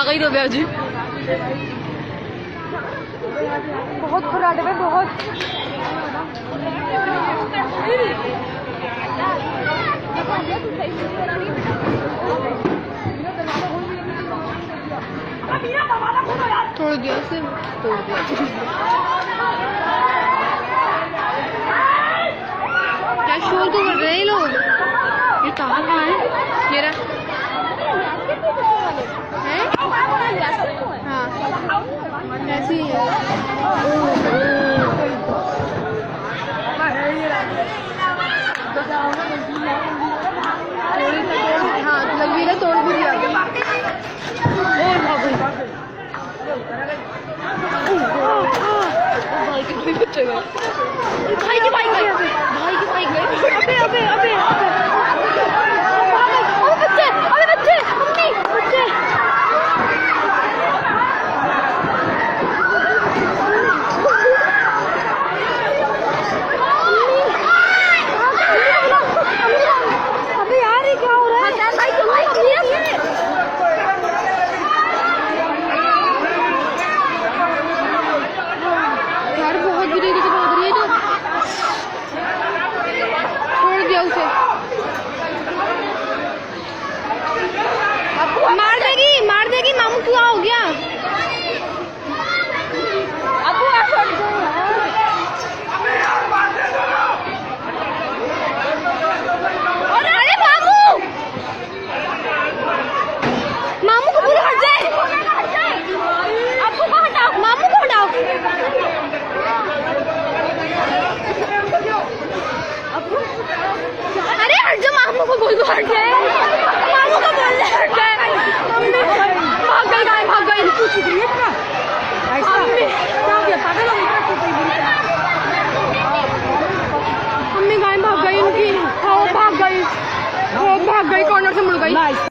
गई तो जी बहुत खुराट है बहुत। तोड़ दिया उसे, तोड़ दिया। क्या शोर तो कर रहे हैं लोग। ये कहाँ है? ये रहा है? हाँ ऐसी ही है। हाँ लगी ना, तोड़ भी दिया। भाई के बच्चे गए, भाई की बाइक गई, भाई की बाइक गई। अबे अबे अबे बच्चे, अबे बच्चे, मम्मी बच्चे। अबे यार ये क्या हो रहा है? यार बहुत बुरी तरीके से भाग रही है तो छोड़ दिया उसे। मार देगी मामू, क्या हो गया? अरे मामू, मामू को पूरे हट जाए। आपको को हटाओ, मामू को हटाओ। अरे हट जा, मामू को बोल दो हट जाए। मामू को बोल दे हट जाए। भाग गई गाय, भाग गई। मम्मी गाय भाग गई उनकी, भाग गई, भाग गई, कॉर्नर से मुड़ गई।